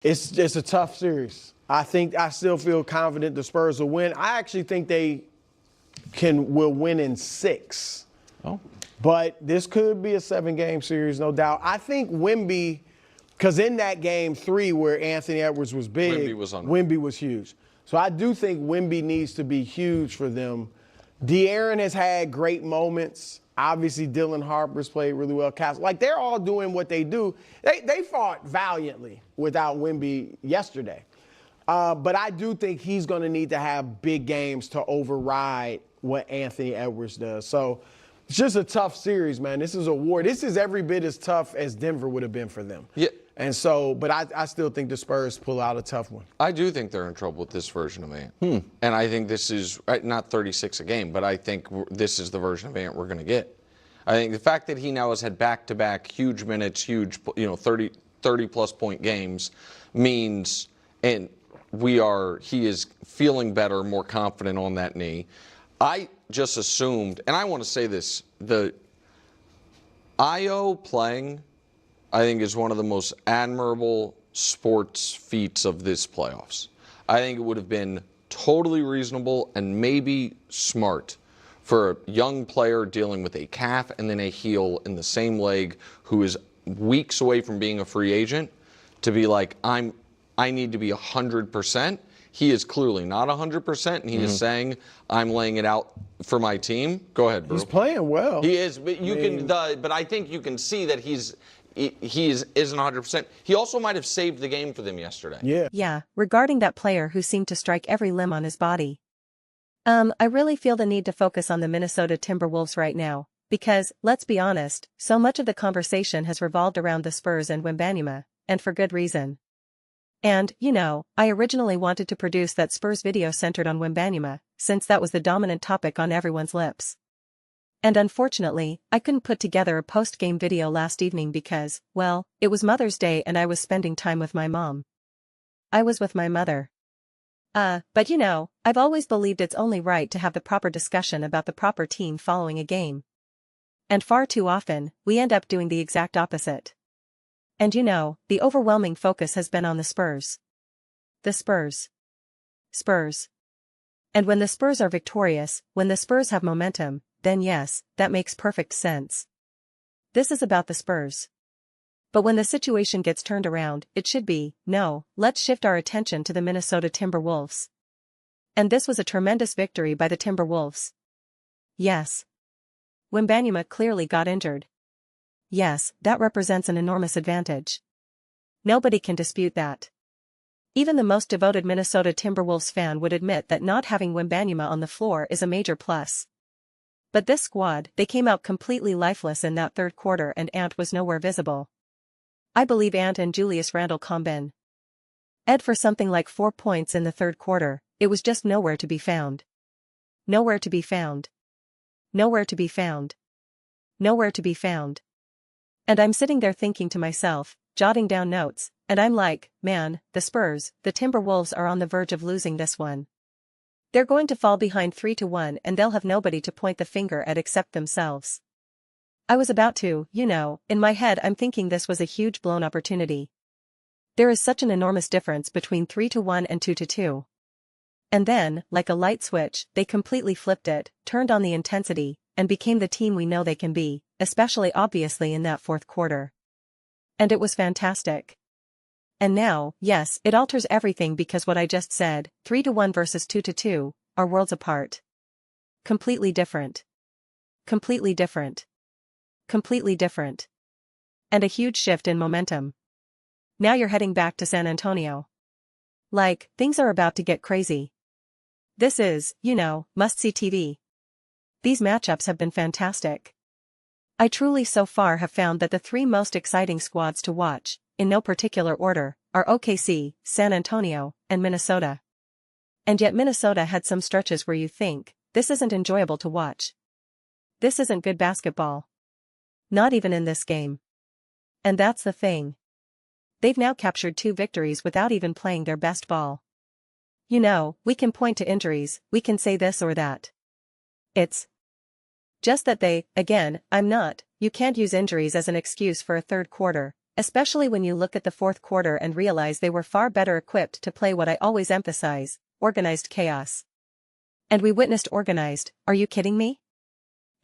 It's a tough series. I still feel confident the Spurs will win. I actually think they will win in 6. Oh. But this could be a 7-game series, no doubt. I think Wemby, because in that game 3 where Anthony Edwards was big, Wemby was huge. So I do think Wemby needs to be huge for them. De'Aaron has had great moments. Obviously, Dylan Harper's played really well. Like, they're all doing what they do. They fought valiantly without Wemby yesterday. But I do think he's going to need to have big games to override what Anthony Edwards does. So it's just a tough series, man. This is a war. This is every bit as tough as Denver would have been for them. Yeah. And so, but I still think the Spurs pull out a tough one. I do think they're in trouble with this version of Ant. And I think this is not 36 a game, but I think this is the version of Ant we're going to get. I think the fact that he now has had back-to-back huge minutes, huge, 30-plus point games means, and he is feeling better, more confident on that knee. I just assumed, and I want to say this, the Io playing, I think, is one of the most admirable sports feats of this playoffs. I think it would have been totally reasonable and maybe smart for a young player dealing with a calf and then a heel in the same leg who is weeks away from being a free agent to be like, I need to be 100%. He is clearly not 100%, and he is saying, I'm laying it out for my team. Go ahead, bro. He's playing well. He is, but but I think you can see that he isn't 100%. He also might have saved the game for them yesterday. Yeah, regarding that player who seemed to strike every limb on his body. I really feel the need to focus on the Minnesota Timberwolves right now, because, let's be honest, so much of the conversation has revolved around the Spurs and Wembanyama, and for good reason. And, I originally wanted to produce that Spurs video centered on Wembanyama, since that was the dominant topic on everyone's lips. And unfortunately, I couldn't put together a post-game video last evening because, well, it was Mother's Day and I was spending time with my mom. I was with my mother. But I've always believed it's only right to have the proper discussion about the proper team following a game. And far too often, we end up doing the exact opposite. And the overwhelming focus has been on the Spurs. The Spurs. Spurs. And when the Spurs are victorious, when the Spurs have momentum, then yes, that makes perfect sense. This is about the Spurs. But when the situation gets turned around, it should be, no, let's shift our attention to the Minnesota Timberwolves. And this was a tremendous victory by the Timberwolves. Yes. Wembanyama clearly got injured. Yes, that represents an enormous advantage. Nobody can dispute that. Even the most devoted Minnesota Timberwolves fan would admit that not having Wembanyama on the floor is a major plus. But this squad, they came out completely lifeless in that third quarter and Ant was nowhere visible. I believe Ant and Julius Randle combined for something like 4 points in the third quarter. It was just nowhere to be found. Nowhere to be found. Nowhere to be found. Nowhere to be found. And I'm sitting there thinking to myself, jotting down notes, and I'm like, man, the Spurs, the Timberwolves are on the verge of losing this one. They're going to fall behind 3-1 and they'll have nobody to point the finger at except themselves. I was about to, in my head I'm thinking this was a huge blown opportunity. There is such an enormous difference between 3-1 and 2-2. And then, like a light switch, they completely flipped it, turned on the intensity, and became the team we know they can be, especially obviously in that fourth quarter. And it was fantastic. And now, yes, it alters everything because what I just said, 3-1 versus 2-2, are worlds apart. Completely different. Completely different. Completely different. And a huge shift in momentum. Now you're heading back to San Antonio. Like, things are about to get crazy. This is, must-see TV. These matchups have been fantastic. I truly so far have found that the 3 most exciting squads to watch, in no particular order, are OKC, San Antonio, and Minnesota. And yet Minnesota had some stretches where you think, this isn't enjoyable to watch. This isn't good basketball. Not even in this game. And that's the thing. They've now captured 2 victories without even playing their best ball. We can point to injuries, we can say this or that. It's just that you can't use injuries as an excuse for a third quarter, especially when you look at the fourth quarter and realize they were far better equipped to play what I always emphasize, organized chaos. And we witnessed organized, are you kidding me?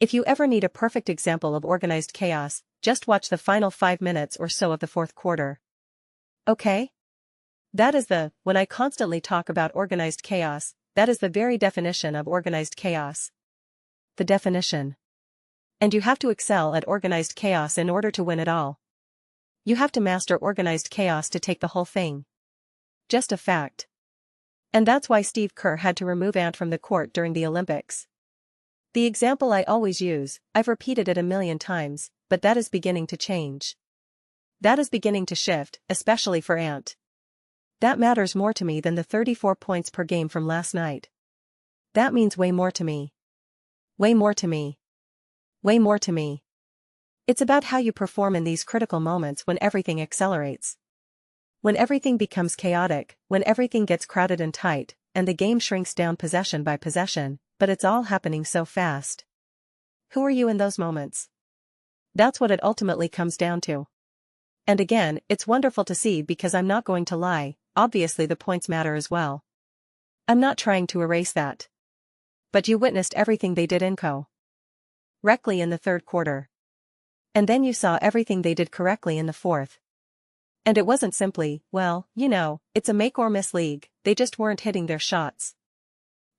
If you ever need a perfect example of organized chaos, just watch the final 5 minutes or so of the fourth quarter. Okay? That is when I constantly talk about organized chaos, that is the very definition of organized chaos. The definition. And you have to excel at organized chaos in order to win it all. You have to master organized chaos to take the whole thing. Just a fact. And that's why Steve Kerr had to remove Ant from the court during the Olympics. The example I always use, I've repeated it a million times, but that is beginning to change. That is beginning to shift, especially for Ant. That matters more to me than the 34 points per game from last night. That means way more to me. Way more to me. Way more to me. It's about how you perform in these critical moments when everything accelerates. When everything becomes chaotic, when everything gets crowded and tight, and the game shrinks down possession by possession, but it's all happening so fast. Who are you in those moments? That's what it ultimately comes down to. And again, it's wonderful to see because I'm not going to lie, obviously the points matter as well. I'm not trying to erase that. But you witnessed everything they did correctly in the third quarter. And then you saw everything they did correctly in the fourth. And it wasn't simply, well, it's a make or miss league, they just weren't hitting their shots.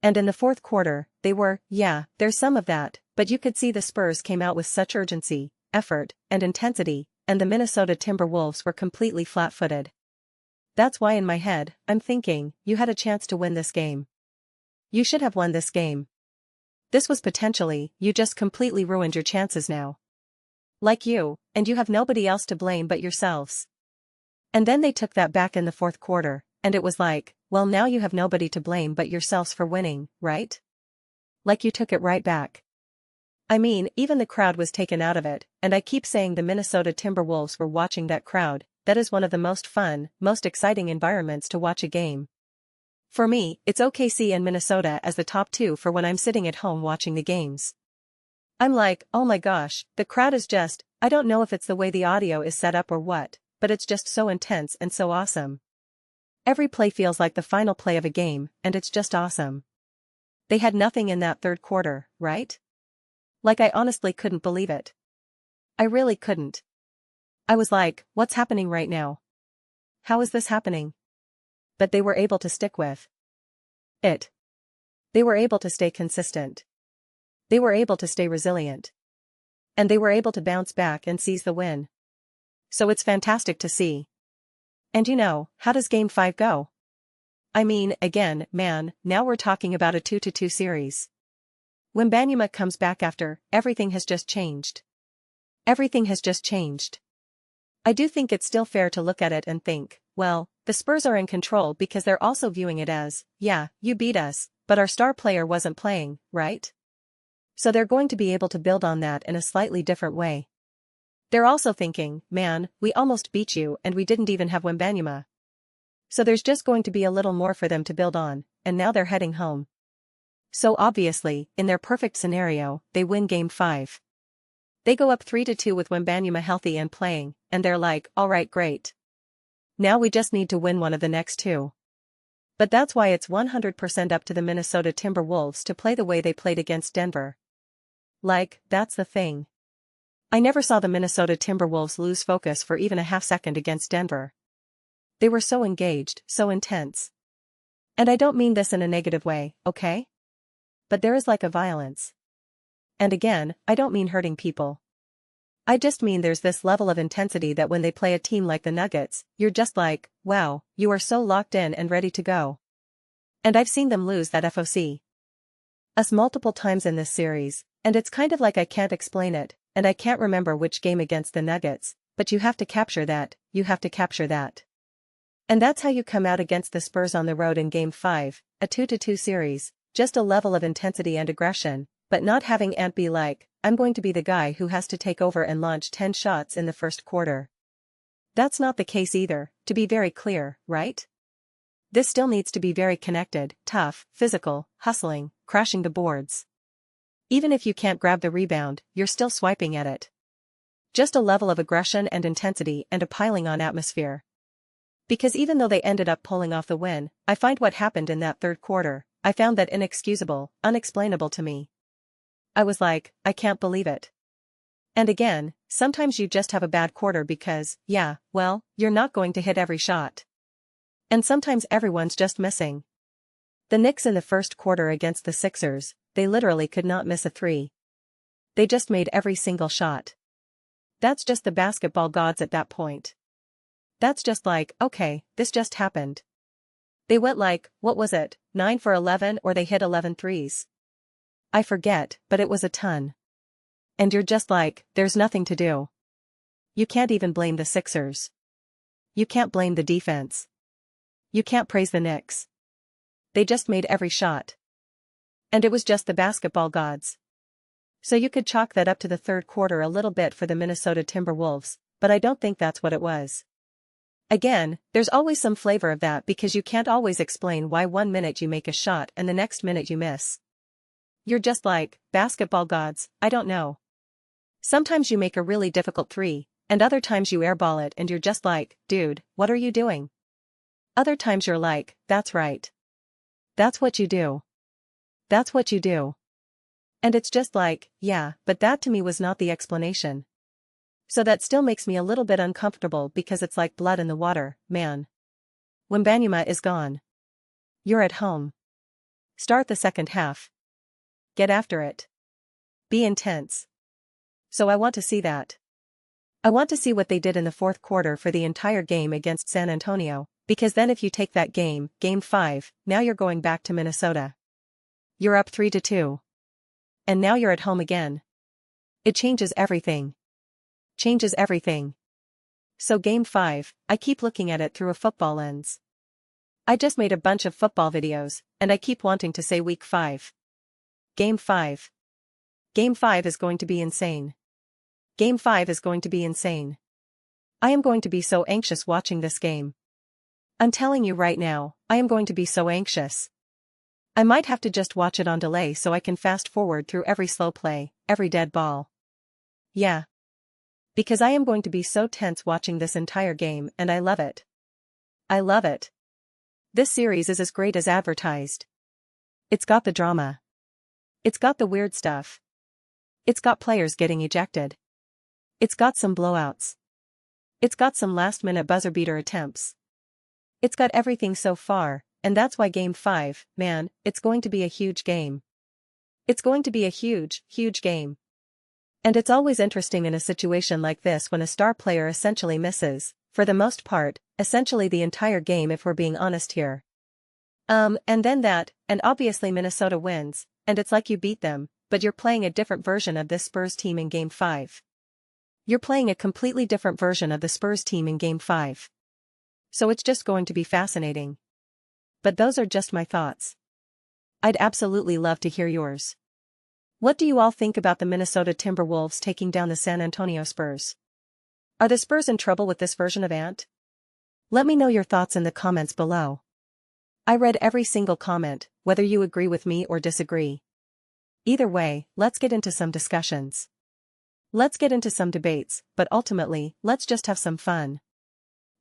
And in the fourth quarter, they were, yeah, there's some of that, but you could see the Spurs came out with such urgency, effort, and intensity, and the Minnesota Timberwolves were completely flat-footed. That's why in my head, I'm thinking, you had a chance to win this game. You should have won this game. This was potentially, you just completely ruined your chances now. Like you, and you have nobody else to blame but yourselves. And then they took that back in the fourth quarter, and it was like, well now you have nobody to blame but yourselves for winning, right? Like you took it right back. I mean, even the crowd was taken out of it, and I keep saying the Minnesota Timberwolves were watching that crowd, that is one of the most fun, most exciting environments to watch a game. For me, it's OKC and Minnesota as the top two for when I'm sitting at home watching the games. I'm like, oh my gosh, the crowd is just, I don't know if it's the way the audio is set up or what, but it's just so intense and so awesome. Every play feels like the final play of a game, and it's just awesome. They had nothing in that third quarter, right? Like I honestly couldn't believe it. I really couldn't. I was like, what's happening right now? How is this happening? But they were able to stick with it. They were able to stay consistent. They were able to stay resilient. And they were able to bounce back and seize the win. So it's fantastic to see. And how does Game 5 go? I mean, again, man, now we're talking about a 2-2 series. Wembanyama comes back after, everything has just changed. Everything has just changed. I do think it's still fair to look at it and think, well, the Spurs are in control because they're also viewing it as, yeah, you beat us, but our star player wasn't playing, right? So they're going to be able to build on that in a slightly different way. They're also thinking, man, we almost beat you and we didn't even have Wembanyama. So there's just going to be a little more for them to build on, and now they're heading home. So obviously, in their perfect scenario, they win Game 5. They go up 3-2 with Wembanyama healthy and playing, and they're like, alright great. Now we just need to win one of the next two. But that's why it's 100% up to the Minnesota Timberwolves to play the way they played against Denver. Like, that's the thing. I never saw the Minnesota Timberwolves lose focus for even a half second against Denver. They were so engaged, so intense. And I don't mean this in a negative way, okay? But there is like a violence. And again, I don't mean hurting people. I just mean there's this level of intensity that when they play a team like the Nuggets, you're just like, wow, you are so locked in and ready to go. And I've seen them lose that FOC. Us multiple times in this series, and it's kind of like I can't explain it, and I can't remember which game against the Nuggets, but you have to capture that, you have to capture that. And that's how you come out against the Spurs on the road in Game 5, a 2-2 series, just a level of intensity and aggression, but not having Ant be like, I'm going to be the guy who has to take over and launch 10 shots in the first quarter. That's not the case either, to be very clear, right? This still needs to be very connected, tough, physical, hustling, crashing the boards. Even if you can't grab the rebound, you're still swiping at it. Just a level of aggression and intensity and a piling on atmosphere. Because even though they ended up pulling off the win, I find what happened in that third quarter, I found that inexcusable, unexplainable to me. I was like, I can't believe it. And again, sometimes you just have a bad quarter because, yeah, well, you're not going to hit every shot. And sometimes everyone's just missing. The Knicks in the first quarter against the Sixers, they literally could not miss a three. They just made every single shot. That's just the basketball gods at that point. That's just like, okay, this just happened. They went like, what was it, 9 for 11 or they hit 11 threes? I forget, but it was a ton. And you're just like, there's nothing to do. You can't even blame the Sixers. You can't blame the defense. You can't praise the Knicks. They just made every shot. And it was just the basketball gods. So you could chalk that up to the third quarter a little bit for the Minnesota Timberwolves, but I don't think that's what it was. Again, there's always some flavor of that because you can't always explain why 1 minute you make a shot and the next minute you miss. You're just like, basketball gods, I don't know. Sometimes you make a really difficult three, and other times you airball it and you're just like, dude, what are you doing? Other times you're like, that's right. That's what you do. That's what you do. And it's just like, yeah, but that to me was not the explanation. So that still makes me a little bit uncomfortable because it's like blood in the water, man. Wembanyama is gone. You're at home. Start the second half. Get after it. Be intense. So I want to see that. I want to see what they did in the fourth quarter for the entire game against San Antonio, because then if you take that game, Game 5, now you're going back to Minnesota. You're up 3-2. And now you're at home again. It changes everything. Changes everything. So Game 5, I keep looking at it through a football lens. I just made a bunch of football videos, and I keep wanting to say Week 5. Game 5. Game 5 is going to be insane. Game 5 is going to be insane. I am going to be so anxious watching this game. I'm telling you right now, I am going to be so anxious. I might have to just watch it on delay so I can fast forward through every slow play, every dead ball. Yeah. Because I am going to be so tense watching this entire game and I love it. I love it. This series is as great as advertised. It's got the drama. It's got the weird stuff. It's got players getting ejected. It's got some blowouts. It's got some last-minute buzzer-beater attempts. It's got everything so far, and that's why Game 5, man, it's going to be a huge game. It's going to be a huge, huge game. And it's always interesting in a situation like this when a star player essentially misses, for the most part, essentially the entire game if we're being honest here. And then that, and obviously Minnesota wins, and it's like you beat them, but you're playing a different version of this Spurs team in Game 5. You're playing a completely different version of the Spurs team in Game 5. So it's just going to be fascinating. But those are just my thoughts. I'd absolutely love to hear yours. What do you all think about the Minnesota Timberwolves taking down the San Antonio Spurs? Are the Spurs in trouble with this version of Ant? Let me know your thoughts in the comments below. I read every single comment, whether you agree with me or disagree. Either way, let's get into some discussions. Let's get into some debates, but ultimately, let's just have some fun.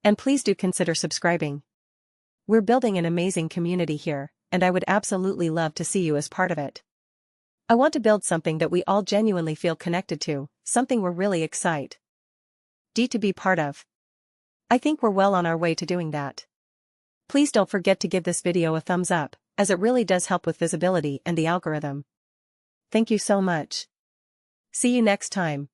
And please do consider subscribing. We're building an amazing community here, and I would absolutely love to see you as part of it. I want to build something that we all genuinely feel connected to, something we're really excited to be part of. I think we're well on our way to doing that. Please don't forget to give this video a thumbs up, as it really does help with visibility and the algorithm. Thank you so much. See you next time.